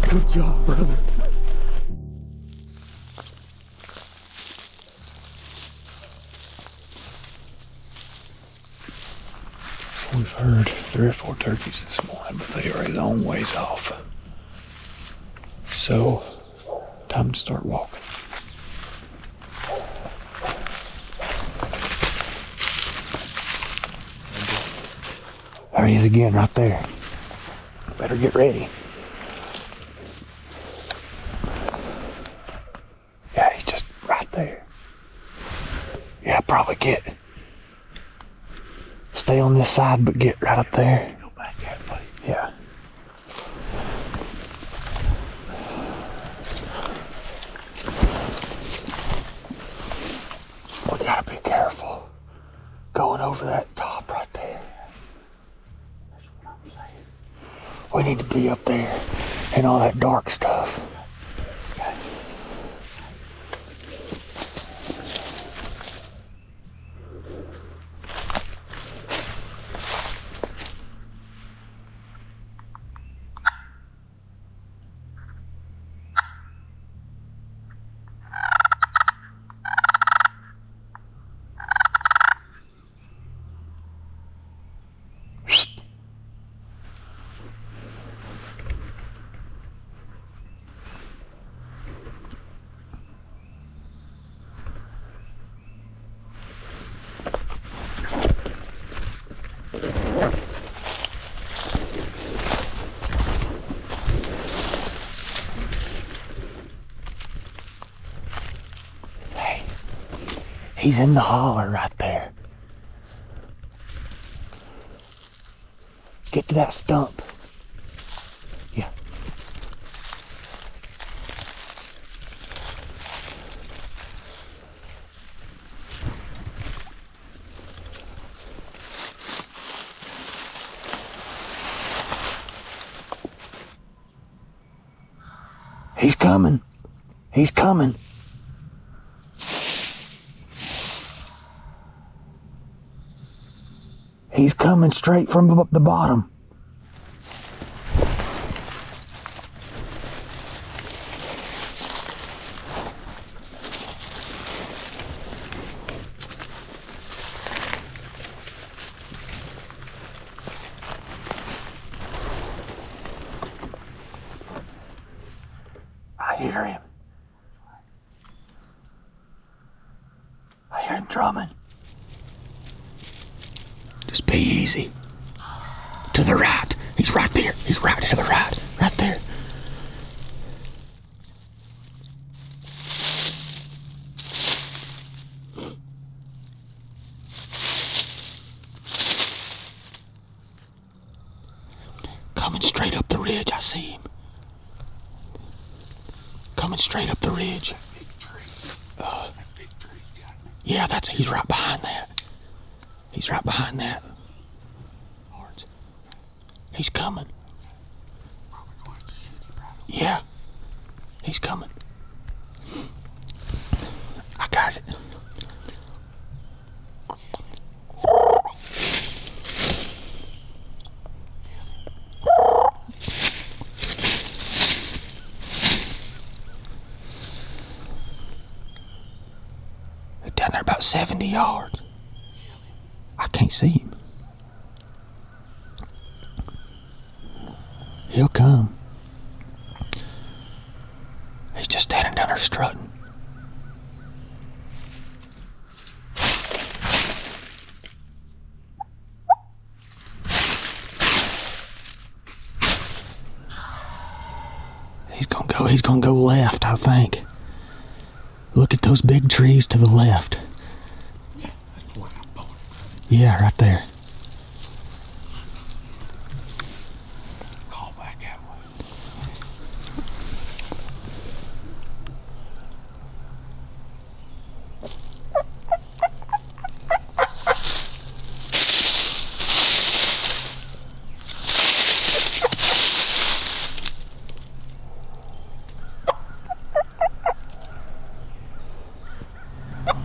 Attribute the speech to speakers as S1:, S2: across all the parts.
S1: Good job, brother. We've heard 3 or 4 turkeys this morning, but they are a long ways off. So, time to start walking. There he is again, right there. Better get ready. Yeah, he's just right there. Yeah, probably stay on this side, but get right up there. Go back that way. Yeah. We gotta be careful going over that top right there. That's what I'm saying. We need to be up there and all that dark stuff. Okay. He's in the holler right there. Get to that stump. Yeah. He's coming. He's coming. He's coming straight from the bottom. I hear him. I hear him drumming. Just be easy. To the right. He's right there. He's right to the right. Right there. Coming straight up the ridge. I see him. Coming straight up the ridge. That big tree. That big tree got me. Yeah, he's right behind that. He's right behind that. He's coming. Yeah. He's coming. I got it. They're down there about 70 yards. I can't see him. He'll come. He's just standing down there strutting. He's gonna go left, I think. Look at those big trees to the left. Yeah, right there. Call back that way.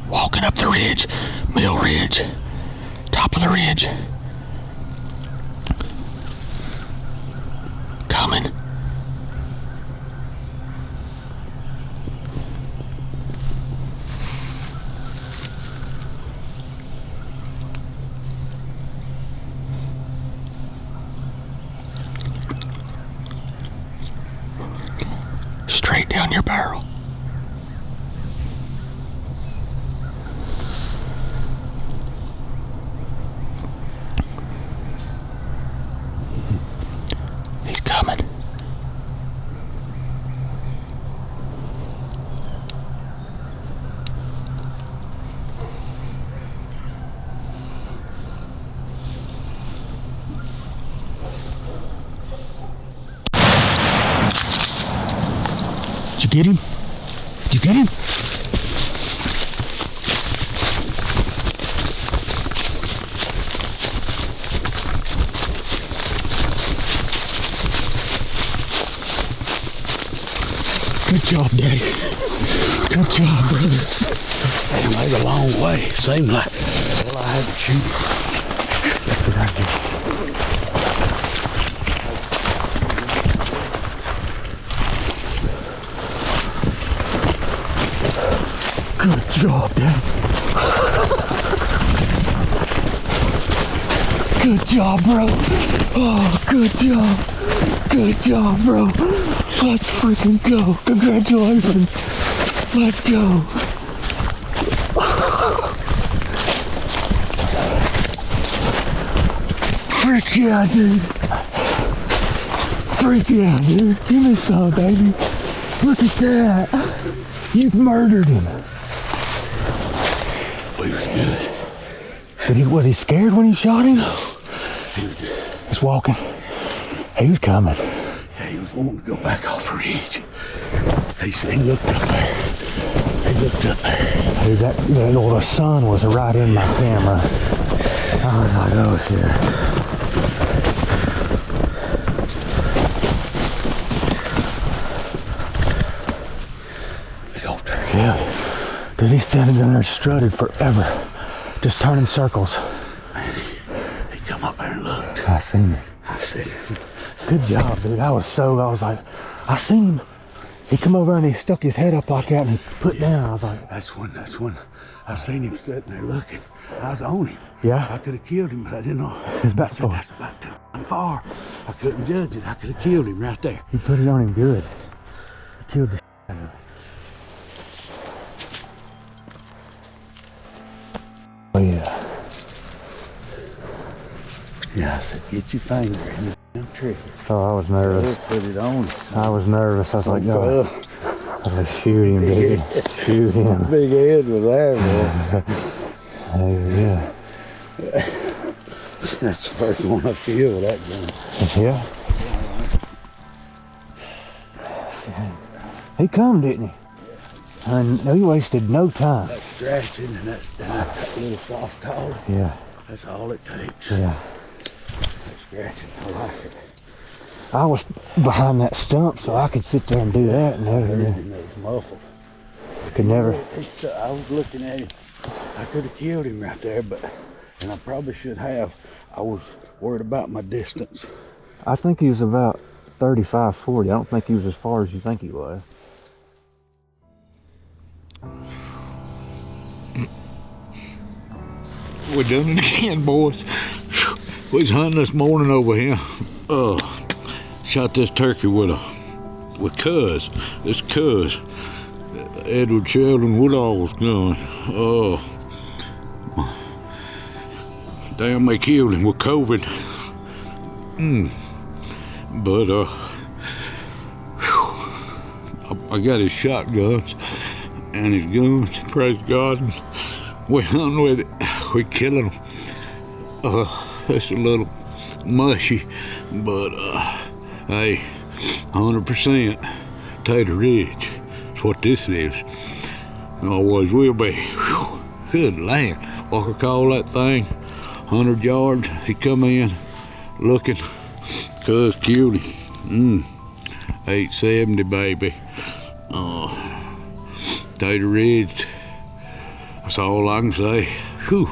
S1: Walking up the ridge, middle ridge. Top of the ridge. Coming. straight down your barrel. He's coming. Did you get him? Did you get him? Good job, Daddy. Good job, brother.
S2: Damn, that's a long way. Seemed like, well, I had to shoot.
S1: That's what I did. Good job, Daddy. Good job, bro. Oh, good job. Good job, bro. Let's freaking go. Congratulations. Let's go. Frick yeah, dude. Frick yeah, dude. Give me some, baby. Look at that. You've murdered him.
S2: He was good.
S1: Was he scared when you shot him?
S2: No. He was good.
S1: He's walking. He was coming.
S2: Yeah, he was wanting to go back off the ridge. He looked up there. He looked up there.
S1: Dude, the sun was right in my camera. I was like, oh shit. Yeah. Dude, he's standing down there strutted forever. Just turning circles.
S2: Man, he come up there and looked.
S1: I seen him.
S2: I said,
S1: Good job, dude. I was like, I seen him. He come over and he stuck his head up like that and he put down. I was like,
S2: that's when I seen him sitting there looking. I was on him.
S1: yeah?
S2: I could have killed him, but I didn't know.
S1: It's about
S2: I said,
S1: far.
S2: that's about too far. I couldn't judge it. I could have killed him right there.
S1: He put it on him good. He killed the shit out of him. Oh yeah.
S2: Yeah, I said, get your finger in the damn trigger.
S1: Oh, I was nervous.
S2: Put it on.
S1: I was nervous. I was like, no. I was like, shoot him, baby. Shoot him.
S2: Big head was there, boy.
S1: Yeah.
S2: That's the first one I feel with that gun.
S1: Yeah. He come, didn't he? And he wasted no time.
S2: That scratching and that little soft collar.
S1: Yeah.
S2: That's all it takes.
S1: Yeah.
S2: That scratching, I like it.
S1: I was behind that stump, so I could sit there and do that, and
S2: I heard
S1: never,
S2: him, it was muffled.
S1: could never.
S2: I was looking at him. I could have killed him right there, and I probably should have. I was worried about my distance.
S1: I think he was about 35, 40. I don't think he was as far as you think he was.
S3: We done it again, boys. We was hunting this morning over here. Shot this turkey with Cuz. This Cuz. Edward Sheldon Woodall's gun. Damn, they killed him with COVID. But I got his shotguns and his guns. Praise God. We hunting with it. We killing them. It's a little mushy, but hey, 100% Tater Ridge. That's what this is. Always will be. Whew. Good land. Walker called that thing 100 yards. He come in looking. Cuz killed him. 870, baby. Tater Ridge. That's all I can say. Whew.